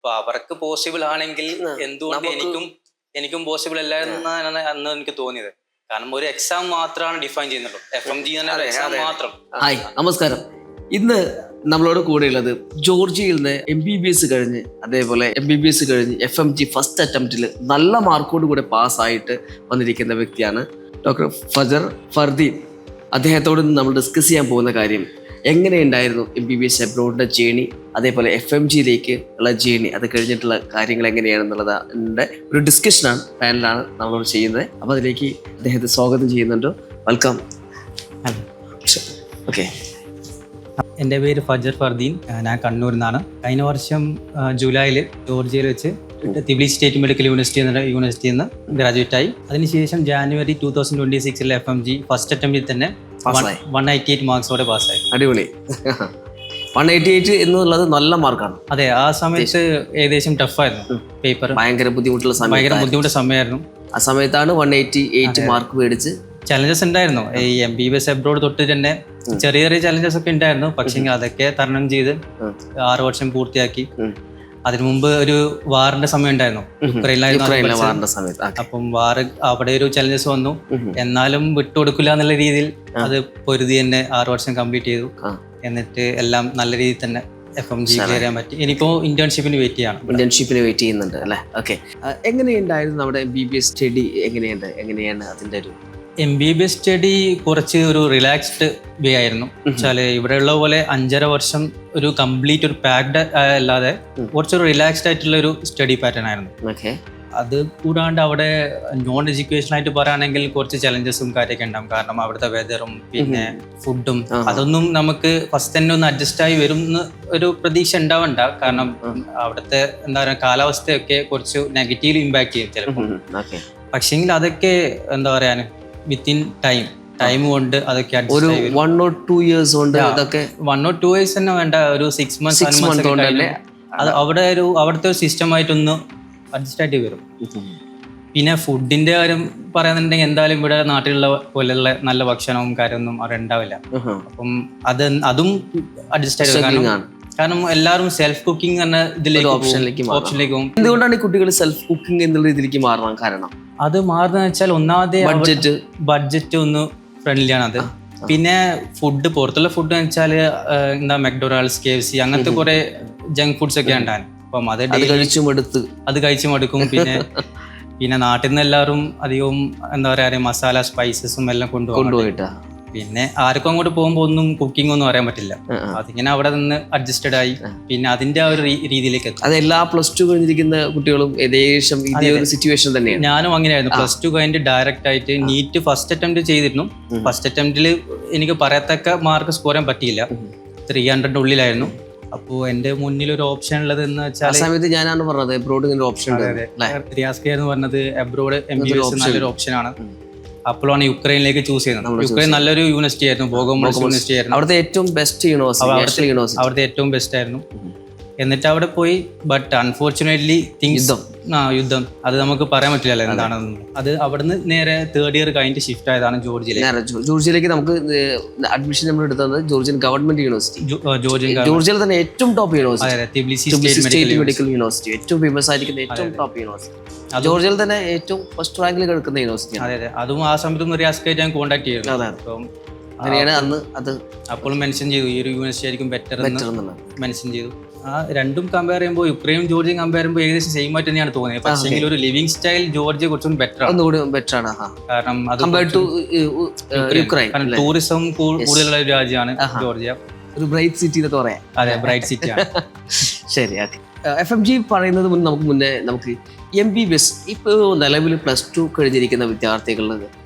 അപ്പൊ അവർക്ക് പോസിബിൾ ആണെങ്കിൽ എന്തുകൊണ്ട് എനിക്കും പോസിബിൾ അല്ല എന്നാണ് അന്ന് എനിക്ക് തോന്നിയത്. കാരണം ഒരു എക്സാം മാത്രമാണ് ഡിഫൈൻ ചെയ്യുന്നുള്ളൂ. FMG തന്നെ എക്സാം മാത്രം. ഹായ്, നമസ്കാരം. ഇന്ന് നമ്മളോട് കൂടെയുള്ളത് ജോർജിയയിൽ നിന്ന് MBBS കഴിഞ്ഞ്, അതേപോലെ MBBS കഴിഞ്ഞ് FMG ഫസ്റ്റ് അറ്റംപ്റ്റിൽ നല്ല മാർക്കോട് കൂടെ പാസ്സായിട്ട് വന്നിരിക്കുന്ന വ്യക്തിയാണ് ഡോക്ടർ ഫജർ ഫർദീൻ. അദ്ദേഹത്തോട് നമ്മൾ ഡിസ്കസ് ചെയ്യാൻ പോകുന്ന കാര്യം എങ്ങനെയുണ്ടായിരുന്നു MBBS അബ്രോഡിൻ്റെ ജേണി, അതേപോലെ FMGയിലേക്ക് ഉള്ള ജേണി, അത് കഴിഞ്ഞിട്ടുള്ള കാര്യങ്ങൾ എങ്ങനെയാണെന്നുള്ളതിൻ്റെ ഒരു ഡിസ്കഷനാണ്, പാനലാണ് നമ്മളോട് ചെയ്യുന്നത്. അപ്പോൾ അതിലേക്ക് അദ്ദേഹത്തെ സ്വാഗതം ചെയ്യുന്നുണ്ട്. വെൽക്കം. ഓക്കെ. എൻ്റെ പേര് ഫജർ ഫർദീൻ, ഞാൻ കണ്ണൂരിൽ നിന്നാണ്. കഴിഞ്ഞ വർഷം ജൂലൈയിൽ ജോർജിയയിൽ വെച്ച് തിബ്ലിസ് സ്റ്റേറ്റ് മെഡിക്കൽ യൂണിവേഴ്സിറ്റിയിൽ നിന്ന് ഗ്രാജുവേറ്റ് ആയി. അതിനുശേഷം ജാനുവരി 2026 FMG ഫസ്റ്റ് അറ്റംപ്റ്റിൽ തന്നെ 188 മാർക്സോടെ പാസ്സായി. അടിപൊളി. 188 എന്നുള്ളത് നല്ല മാർക്കാണ്. അതെ, ആ സമയത്ത് ഏകദേശം ടഫായിരുന്നു പേപ്പർ, ഭയങ്കര ബുദ്ധിമുട്ടുള്ള സമയമായിരുന്നു. ആ സമയത്താണ് 188 മാർക്ക് മേടിച്ച്. ചലഞ്ചസ് ഉണ്ടായിരുന്നു. ഈ MBBS അബ്രോഡ് തൊട്ട് തന്നെ ചെറിയ ചെറിയ ചലഞ്ചസ് ഒക്കെ ഉണ്ടായിരുന്നു. പക്ഷേ അതൊക്കെ തരണം ചെയ്ത് 6 വർഷം പൂർത്തിയാക്കി. അതിനു മുമ്പ് ഒരു വാറിന്റെ സമയം ഉണ്ടായിരുന്നു, യുക്രൈനിലായിരുന്നു സമയത്ത്. അപ്പം വാറ് അവിടെ ഒരു ചലഞ്ചസ് വന്നു, എന്നാലും വിട്ടുകൊടുക്കില്ല എന്നുള്ള രീതിയിൽ അത് പൊരുതി തന്നെ 6 വർഷം കംപ്ലീറ്റ് ചെയ്തു. എന്നിട്ട് എല്ലാം നല്ല രീതിയിൽ തന്നെ FMG കയറാൻ പറ്റി. ഇനിയിപ്പോ ഇന്റേൺഷിപ്പിന് വെയിറ്റ് ചെയ്യുന്നുണ്ട് അല്ലേ? ഓക്കെ. എങ്ങനെയുണ്ടായിരുന്നു നമ്മുടെ MBBS സ്റ്റഡി? എങ്ങനെയാണ് അതിന്റെ ഒരു MBBS സ്റ്റഡി? കുറച്ച് ഒരു റിലാക്സ്ഡ് വേ ആയിരുന്നു. വെച്ചാല് ഇവിടെയുള്ള പോലെ 5.5 വർഷം ഒരു കംപ്ലീറ്റ് ഒരു പാക്ഡ് അല്ലാതെ കുറച്ചൊരു റിലാക്സ്ഡ് ആയിട്ടുള്ള ഒരു സ്റ്റഡി പാറ്റേൺ ആയിരുന്നു. അത് കൂടാണ്ട് അവിടെ നോൺ എഡ്യൂക്കേഷൻ ആയിട്ട് പറയുകയാണെങ്കിൽ കുറച്ച് ചലഞ്ചസും കാര്യമൊക്കെ ഉണ്ടാവും. കാരണം അവിടുത്തെ വെതറും പിന്നെ ഫുഡും അതൊന്നും നമുക്ക് ഫസ്റ്റ് തന്നെ ഒന്ന് അഡ്ജസ്റ്റ് ആയി വരും എന്ന് ഒരു പ്രതീക്ഷ ഉണ്ടാവണ്ട. കാരണം അവിടുത്തെ എന്താ പറയുക, കാലാവസ്ഥയൊക്കെ കുറച്ച് നെഗറ്റീവ് ഇമ്പാക്ട് ചെയ്യും ചിലപ്പോൾ. പക്ഷേങ്കിൽ അതൊക്കെ എന്താ പറയാ, വിത്തിൻ ടൈം കൊണ്ട് അതൊക്കെ 1 or 2 years കൊണ്ട് ഇതൊക്കെ 1 or 2 years തന്നെ വേണ്ട, ഒരു 6 months അത് അവിടുത്തെ ഒരു സിസ്റ്റമായിട്ടൊന്ന് അഡ്ജസ്റ്റ് ആയിട്ട് വരും. പിന്നെ ഫുഡിന്റെ കാര്യം പറയാന്നുണ്ടെങ്കിൽ എന്തായാലും ഇവിടെ നാട്ടിലുള്ള പോലെയുള്ള നല്ല ഭക്ഷണവും കാര്യമൊന്നും അവിടെ ഉണ്ടാവില്ല. അപ്പം അതും അഡ്ജസ്റ്റ് ആയിട്ട്, കാരണം എല്ലാവരും സെൽഫ് കുക്കിംഗ് എന്ന ഇതിലേക്ക് ഓപ്ഷനിലേക്ക് പോകും. എന്തുകൊണ്ടാണ് ഈ കുട്ടികൾ സെൽഫ് കുക്കിംഗ് എന്നുള്ള ഇതിലേക്ക് മാറാൻ കാരണം? അത് മാറുന്ന വെച്ചാൽ ഒന്നാമത്തെ ബഡ്ജറ്റ് ഒന്ന് ഫ്രണ്ട്ലി ആണ് അത്. പിന്നെ ഫുഡ്, പുറത്തുള്ള ഫുഡ് എന്ന് വെച്ചാൽ എന്താ McDonald's, KFC അങ്ങനത്തെ കുറെ ജങ്ക് ഫുഡ്സ് ഒക്കെ ഉണ്ടാകും. അപ്പം അത് കഴിച്ചു മടുക്കും. പിന്നെ നാട്ടിൽ നിന്ന് എല്ലാവരും അധികവും എന്താ പറയാ മസാല സ്പൈസസും എല്ലാം കൊണ്ടുപോയിട്ടാ. പിന്നെ ആർക്കും അങ്ങോട്ട് പോകുമ്പോൾ ഒന്നും കുക്കിംഗ് ഒന്നും അറിയാൻ പറ്റില്ല. അതിങ്ങനെ അവിടെ നിന്ന് അഡ്ജസ്റ്റഡ് ആയി പിന്നെ അതിന്റെ ആ ഒരു രീതിയിലേക്ക് എത്തും. അത് എല്ലാ +2 കഴിഞ്ഞിരിക്കുന്ന കുട്ടികളും ഏകദേശം ഇതേ ഒരു സിറ്റുവേഷൻ തന്നെയാണ്. ഞാനും അങ്ങനെയായിരുന്നു. +2 കഴിഞ്ഞിട്ട് ഡയറക്റ്റ് ആയിട്ട് നീറ്റ് ഫസ്റ്റ് അറ്റംപ്റ്റ് ചെയ്തിരുന്നു. ഫസ്റ്റ് അറ്റംപ്റ്റിൽ എനിക്ക് പറയത്തക്ക മാർക്ക് സ്കോർ ചെയ്യാൻ പറ്റിയില്ല, 300 ഉള്ളിലായിരുന്നു. അപ്പോൾ എൻ്റെ മുന്നിൽ ഒരു ഓപ്ഷൻ ഉള്ളത് എന്ന് വെച്ചാൽ സമയത്ത് ഞാനാണ് പറഞ്ഞത് അബ്രോഡ് ഓപ്ഷൻ റിയാസ് എന്ന് പറഞ്ഞത് അബ്രോഡ് MBBS നല്ലൊരു ഓപ്ഷനാണ്. അപ്പോഴാണ് യുക്രൈനിലേക്ക് ചൂസ് ചെയ്യുന്നത്. യുക്രൈൻ നല്ലൊരു യൂണിവേഴ്സിറ്റി ആയിരുന്നു, ബോഗോമോൾസ് യൂണിവേഴ്സിറ്റി ആയിരുന്നു. അവിടുത്തെ ഏറ്റവും ബെസ്റ്റ് ആയിരുന്നു. എന്നിട്ട് അവിടെ പോയി. ബട്ട് അൺഫോർച്ചുനേറ്റ്ലി യുദ്ധം അത് നമുക്ക് പറയാൻ പറ്റില്ലല്ലോ എന്താണെന്ന്. അത് അവിടുന്ന് നേരെ 3rd ഇയർ കഴിഞ്ഞിട്ട് ഷിഫ്റ്റ് ആയതാണ് ജോർജിയയിലേക്ക്. നമുക്ക് അഡ്മിഷൻ നമ്മൾ എടുത്തത് ജോർജിയൻ ഗവൺമെന്റ് യൂണിവേഴ്സിറ്റി, ജോർജിയയിൽ തന്നെ ഏറ്റവും ടോപ്പ് യൂണിവേഴ്സിറ്റി, മെഡിക്കൽ യൂണിവേഴ്സിറ്റി, ഏറ്റവും ഫേമസ് ആയിരിക്കുന്ന ഏറ്റവും ടോപ്പ് യൂണിവേഴ്സിറ്റി, ജോർജിയയിൽ തന്നെ ഏറ്റവും ഫസ്റ്റ് റാങ്കിൽ കിടക്കുന്ന യൂണിവേഴ്സിറ്റി. അതെ, അതും ആ സമയത്ത് റിയാസ്കായിട്ട് ഞാൻ കോൺടാക്ട് ചെയ്തു. അങ്ങനെയാണ് അന്ന് അത് അപ്പോഴും മെൻഷൻ ചെയ്തു, ഈ ഒരു യൂണിവേഴ്സിറ്റി ആയിരിക്കും ബെറ്റർ എന്ന് മെൻഷൻ ചെയ്തു. ആ രണ്ടും കമ്പയർ ചെയ്യുമ്പോൾ യുക്രൈനും ജോർജിയയും കമ്പയർ ചെയ്യുമ്പോൾ ഏകദേശം സെയിം ആയിട്ട് തന്നെയാണ് തോന്നിയത്. പക്ഷേ ഒരു ലിവിംഗ് സ്റ്റൈൽ ജോർജിയ കുറച്ചും ബെറ്റർ ആണ്. കാരണം ടൂറിസം കൂടുതലുള്ള ഒരു രാജ്യമാണ് ജോർജിയ. ഒരു ബ്രൈറ്റ് സിറ്റി എന്നൊക്കെ പറയാം. അതെ, ബ്രൈറ്റ് സിറ്റി ആണ്. ശരി. FMG പറയുന്നത് നമുക്ക് MBBS ഇപ്പോൾ നിലവിൽ +2 കഴിഞ്ഞിരിക്കുന്ന വിദ്യാർത്ഥികളിൽ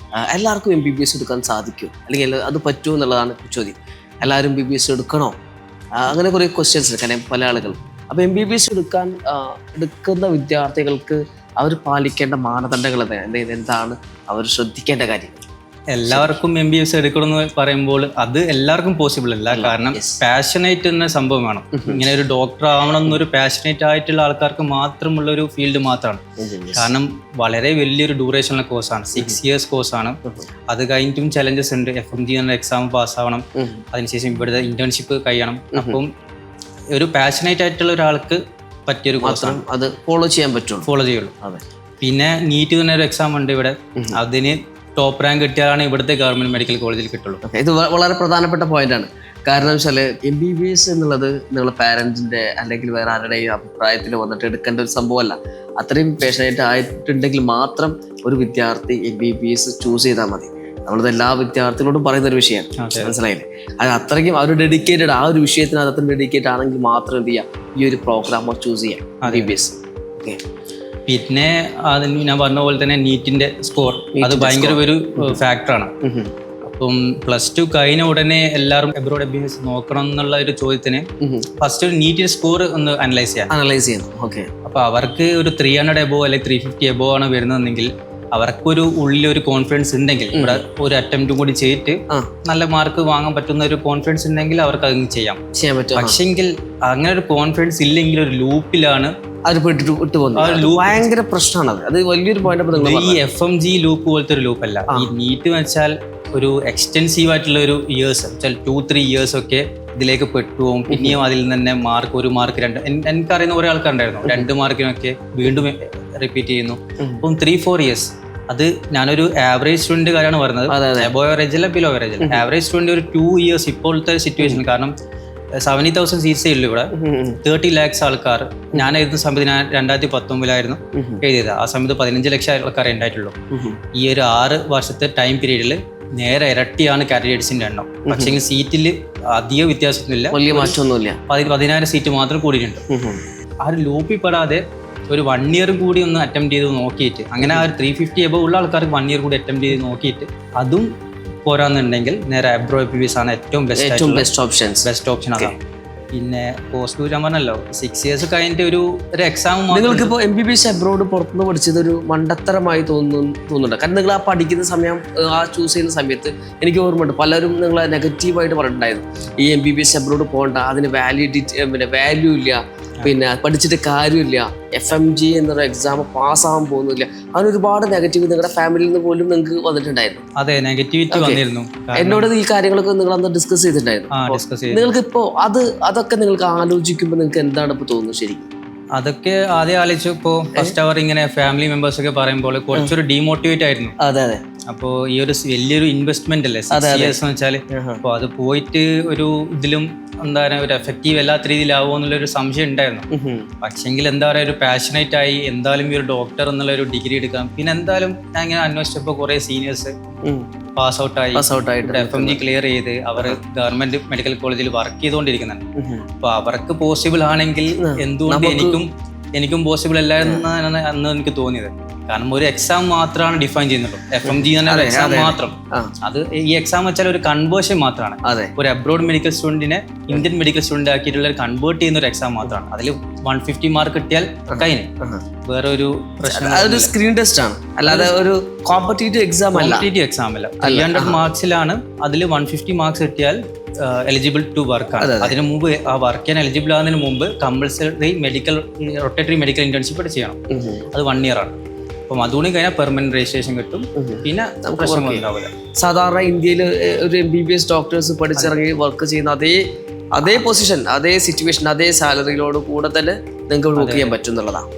എല്ലാവർക്കും MBBS എടുക്കാൻ സാധിക്കും, അല്ലെങ്കിൽ അത് പറ്റുമോ എന്നുള്ളതാണ് ചോദ്യം. എല്ലാവരും MBBS എടുക്കണോ? അങ്ങനെ കുറേ ക്വസ്റ്റ്യൻസ് കാരണം പല ആളുകൾ. അപ്പോൾ MBBS എടുക്കുന്ന വിദ്യാർത്ഥികൾക്ക് അവർ പാലിക്കേണ്ട മാനദണ്ഡങ്ങൾ എന്താണ്, അവർ ശ്രദ്ധിക്കേണ്ട കാര്യങ്ങൾ? എല്ലാവർക്കും MBBS എടുക്കണമെന്ന് പറയുമ്പോൾ അത് എല്ലാവർക്കും പോസിബിൾ അല്ല. കാരണം പാഷനേറ്റ് എന്ന സംഭവം വേണം. ഇങ്ങനെ ഒരു ഡോക്ടർ ആവണം എന്നൊരു പാഷനേറ്റ് ആയിട്ടുള്ള ആൾക്കാർക്ക് മാത്രമുള്ള ഒരു ഫീൽഡ് മാത്രമാണ്. കാരണം വളരെ വലിയൊരു ഡ്യൂറേഷനുള്ള കോഴ്സാണ്, 6 years കോഴ്സാണ്. അത് കഴിഞ്ഞിട്ടും ചലഞ്ചസ് ഉണ്ട്. FMG എന്ന എക്സാം പാസ്സാവണം, അതിനുശേഷം ഇവിടുത്തെ ഇന്റേൺഷിപ്പ് കഴിയണം. അപ്പം ഒരു പാഷനേറ്റ് ആയിട്ടുള്ള ഒരാൾക്ക് പറ്റിയൊരു കോഴ്സ് മാത്രം അത് ഫോളോ ചെയ്യാൻ പറ്റുള്ളൂ. ഫോളോ ചെയ്യുള്ളൂ. അതെ. പിന്നെ നീറ്റ് തന്നെ ഒരു എക്സാം ഉണ്ട് ഇവിടെ. അതിന് ടോപ്പ് റാങ്ക് കിട്ടിയാലാണ് ഇവിടുത്തെ ഗവൺമെന്റ് മെഡിക്കൽ കോളേജിൽ കിട്ടുള്ളൂ. ഇത് വളരെ പ്രധാനപ്പെട്ട പോയിന്റാണ്. കാരണം വെച്ചാൽ MBBS എന്നുള്ളത് നിങ്ങളുടെ പാരന്റിന്റെ അല്ലെങ്കിൽ വേറെ ആരുടെയും അഭിപ്രായത്തിൽ വന്നിട്ട് എടുക്കേണ്ട ഒരു സംഭവമല്ല. അത്രയും പേഷനായിട്ട് ആയിട്ടുണ്ടെങ്കിൽ മാത്രം ഒരു വിദ്യാർത്ഥി MBBS ചൂസ് ചെയ്താൽ മതി. നമ്മളത് എല്ലാ വിദ്യാർത്ഥികളോടും പറയുന്ന ഒരു വിഷയമാണ്, മനസ്സിലായില്ലേ? അത് അത്രയ്ക്കും അവർ ഡെഡിക്കേറ്റഡ്, ആ ഒരു വിഷയത്തിന് അത് അത്രയും ഡെഡിക്കേറ്റഡ് ആണെങ്കിൽ മാത്രം എന്ത് ചെയ്യാം, ഈ ഒരു പ്രോഗ്രാം ചൂസ് ചെയ്യാം MBBS. ഓക്കെ. പിന്നെ അതിന് ഞാൻ പറഞ്ഞ പോലെ തന്നെ നീറ്റിന്റെ സ്കോർ അത് ഭയങ്കര ഒരു ഫാക്ടറാണ്. അപ്പം +2 കഴിഞ്ഞ ഉടനെ എല്ലാവരും എബ്രോഡ് MBBS നോക്കണം എന്നുള്ള ഒരു ചോദ്യത്തിന് ഫസ്റ്റ് ഒരു നീറ്റിന്റെ സ്കോർ ഒന്ന് അനലൈസ് ചെയ്യണം. ഓക്കെ. അപ്പൊ അവർക്ക് ഒരു 300 എബോ അല്ലെങ്കിൽ 350 എബോ ആണ് വരുന്നതെങ്കിൽ അവർക്കൊരു ഉള്ളിലൊരു കോൺഫിഡൻസ് ഉണ്ടെങ്കിൽ ഇവിടെ ഒരു അറ്റംപ്റ്റും കൂടി ചെയ്തിട്ട് നല്ല മാർക്ക് വാങ്ങാൻ പറ്റുന്ന ഒരു കോൺഫിഡൻസ് ഉണ്ടെങ്കിൽ അവർക്ക് അത് ചെയ്യാൻ പറ്റും. പക്ഷെങ്കിൽ അങ്ങനെ ഒരു കോൺഫിഡൻസ് ഇല്ലെങ്കിൽ ഒരു ലൂപ്പിലാണ് അത് വിട്ടു പോകുന്നത്. ഭയങ്കര പ്രശ്നമാണ്. അത് വലിയൊരു പോയിന്റ്. ഈ FMG ലൂപ്പ് പോലത്തെ ഒരു ലൂപ്പല്ല. ഈ നീറ്റ് വെച്ചാൽ ഒരു എക്സ്റ്റെൻസീവ് ആയിട്ടുള്ള ഒരു ഇയേഴ്സ് വെച്ചാൽ 2-3 ഇയേഴ്സ് ഒക്കെ ഇതിലേക്ക് പെട്ടുപോകും. പിന്നെയും അതിൽ തന്നെ മാർക്ക് 1 മാർക്ക് 2 എനിക്കറിയുന്ന കുറെ ആൾക്കാരുണ്ടായിരുന്നു 2 മാർക്കിനൊക്കെ വീണ്ടും റിപ്പീറ്റ് ചെയ്യുന്നു. അപ്പം 3-4 ഇയേഴ്സ്. അത് ഞാനൊരു ആവറേജ് സ്റ്റുഡന്റ് കാര്യമാണ് പറഞ്ഞത്. അബോ ആവറേജ് അല്ല, ബിലോ ആവറേജ് അല്ല. ആവറേജ് സ്റ്റുഡന്റ് ഒരു 2 ഇയേഴ്സ് ഇപ്പോഴത്തെ സിറ്റുവേഷൻ. കാരണം 70,000 സീറ്റ്സേ ഉള്ളൂ ഇവിടെ. 30 lakhs ആൾക്കാർ. ഞാൻ എഴുതുന്ന സമയത്ത് ഞാൻ 2019 എഴുതിയത്. ആ സമയത്ത് 15 ലക്ഷം ആൾക്കാരെ ഉണ്ടായിട്ടുള്ളൂ. ഈ ഒരു 6 വർഷത്തെ ടൈം പീരീഡിൽ നേരെ ഇരട്ടിയാണ് കാൻഡിഡേറ്റ്സിന്റെ എണ്ണം. പക്ഷേ സീറ്റിൽ അധിക വ്യത്യാസമൊന്നുമില്ല, വലിയ മാറ്റമൊന്നുമില്ല. 10,000 സീറ്റ് മാത്രം കൂടിയിട്ടുണ്ട്. ആ ഒരു ലൂപ്പിൽ പെടാതെ ഒരു 1 ഇയർ കൂടി ഒന്ന് അറ്റംപ്റ്റ് ചെയ്ത് നോക്കിയിട്ട്, അങ്ങനെ ആ ഒരു 350 എബോ ഉള്ള ആൾക്കാർക്ക് 1 ഇയർ കൂടി അറ്റംപ്റ്റ് ചെയ്ത് നോക്കിയിട്ട് അതും പോരാന്നുണ്ടെങ്കിൽ നേരെ എബ്രോ MBBS ആണ് ഏറ്റവും ബെസ്റ്റ് ഓപ്ഷൻ. അതാണ്. പിന്നെ പോസ്റ്റ് ഞാൻ പറഞ്ഞല്ലോ 6 ഇയേഴ്സ് കഴിഞ്ഞിട്ട് ഒരു എക്സാം. നിങ്ങൾക്കിപ്പോൾ MBBS അബ്രോഡ് പുറത്തുനിന്ന് പഠിച്ചത് ഒരു മണ്ടത്തരമായി തോന്നുന്നുണ്ട്. കാരണം നിങ്ങൾ ആ പഠിക്കുന്ന സമയം, ആ ചൂസ് ചെയ്യുന്ന സമയത്ത് എനിക്ക് ഓർമ്മയുണ്ട് പലരും നിങ്ങളെ നെഗറ്റീവായിട്ട് പറഞ്ഞിട്ടുണ്ടായിരുന്നു. ഈ MBBS അബ്രോഡ് പോകണ്ട, അതിന് വാല്യൂ ഇല്ല, പിന്നെ പഠിച്ചിട്ട് കാര്യമില്ല, FMG എന്നൊരു എക്സാം പാസ്സാകാൻ പോകുന്നില്ല. അങ്ങനെ ഒരുപാട് നെഗറ്റീവ് നിങ്ങളുടെ ഫാമിലിയിൽ നിന്ന് പോലും നിങ്ങൾക്ക് വന്നിട്ടുണ്ടായിരുന്നു. അതെ, നെഗറ്റിവിറ്റി വന്നിരുന്നു. എന്നോട് ഈ കാര്യങ്ങളൊക്കെ നിങ്ങൾ അന്ന് ഡിസ്കസ് ചെയ്തിട്ടുണ്ടായിരുന്നു. നിങ്ങൾക്ക് ഇപ്പോ അതൊക്കെ നിങ്ങൾക്ക് ആലോചിക്കുമ്പോൾ നിങ്ങൾക്ക് എന്താണ് ഇപ്പൊ തോന്നുന്നത് ശരിക്കും? അതൊക്കെ ആദ്യം ആലോചിച്ചു. ഇപ്പോൾ ഫസ്റ്റ് അവർ ഇങ്ങനെ ഫാമിലി മെമ്പേഴ്സ് ഒക്കെ പറയുമ്പോൾ കുറച്ചൊരു ഡീമോട്ടിവേറ്റ് ആയിരുന്നു. അതെ. അപ്പോൾ ഈ ഒരു വലിയൊരു ഇൻവെസ്റ്റ്മെന്റ് അല്ലേ 6 ഇയേഴ്സ് എന്ന് വെച്ചാൽ. അപ്പോൾ അത് പോയിട്ട് ഒരു ഇതിലും എന്താ പറയുക ഒരു എഫക്റ്റീവ് അല്ലാത്ത രീതിയിലാവോ എന്നുള്ളൊരു സംശയം ഉണ്ടായിരുന്നു. പക്ഷെങ്കിൽ എന്താ പറയുക ഒരു പാഷനേറ്റ് ആയി എന്തായാലും ഈ ഒരു ഡോക്ടർ എന്നുള്ള ഒരു ഡിഗ്രി എടുക്കാം. പിന്നെ എന്തായാലും ഞാൻ ഇങ്ങനെ അന്വേഷിച്ചപ്പോൾ കുറെ സീനിയേഴ്സ് പാസ് ഔട്ട് ആയിട്ട് FMG ക്ലിയർ ചെയ്ത് അവർ ഗവൺമെന്റ് മെഡിക്കൽ കോളേജിൽ വർക്ക് ചെയ്തുകൊണ്ടിരിക്കുന്നുണ്ട്. അപ്പൊ അവർക്ക് പോസിബിൾ ആണെങ്കിൽ എന്തുകൊണ്ട് എനിക്കും പോസിബിൾ അല്ലായിരുന്നാണ് അന്ന് എനിക്ക് തോന്നിയത്. കാരണം ഒരു എക്സാം മാത്രമാണ് ഡിഫൈൻ ചെയ്യുന്നുള്ളൂ. FMG തന്നെ ഒരു എക്സാം മാത്രം. അത് ഈ എക്സാം വെച്ചാൽ ഒരു കൺവേർഷൻ മാത്രമാണ്. ഒരു അബ്രോഡ് മെഡിക്കൽ സ്റ്റുഡന്റിനെ ഇന്ത്യൻ മെഡിക്കൽ സ്റ്റുഡന്റ് ആക്കിയിട്ടുള്ള കൺവേർട്ട് ചെയ്യുന്ന ഒരു എക്സാം മാത്രമാണ്. അതിൽ 150 മാർക്ക് കിട്ടിയാൽ കഴിഞ്ഞു. വേറെ ഒരു പ്രശ്നം. സ്ക്രീൻ ടെസ്റ്റ് ആണ്, അല്ലാതെ ഒരു കോമ്പറ്റീറ്റീവ് എക്സാം അല്ല. 300 മാർക്സിലാണ്. അതിൽ 150 മാർക്സ് കിട്ടിയാൽ എലിജിബിൾ ടു വർക്ക് ആണ്. അതിനു മുമ്പ് ആ വർക്ക് ചെയ്യാൻ എലിജിബിൾ ആകുന്നതിന് മുമ്പ് കമ്പൽസറി റൊട്ടേറ്ററി മെഡിക്കൽ ഇന്റേൺഷിപ്പ് ചെയ്യണം. അത് 1 ഇയർ ആണ്. അപ്പം അതുകൊണ്ട് കഴിഞ്ഞാൽ പെർമനന്റ് രജിസ്ട്രേഷൻ കിട്ടും. പിന്നെ പ്രശ്നമൊന്നുമില്ല. സാധാരണ ഇന്ത്യയിൽ ഒരു MBBS ഡോക്ടേഴ്സ് പഠിച്ചിറങ്ങി വർക്ക് ചെയ്യുന്ന അതേ പൊസിഷൻ, അതേ സിറ്റുവേഷൻ, അതേ സാലറിയിലോട് കൂടെ തന്നെ നിങ്ങൾക്ക് വർക്ക് ചെയ്യാൻ പറ്റും എന്നുള്ളതാണ്.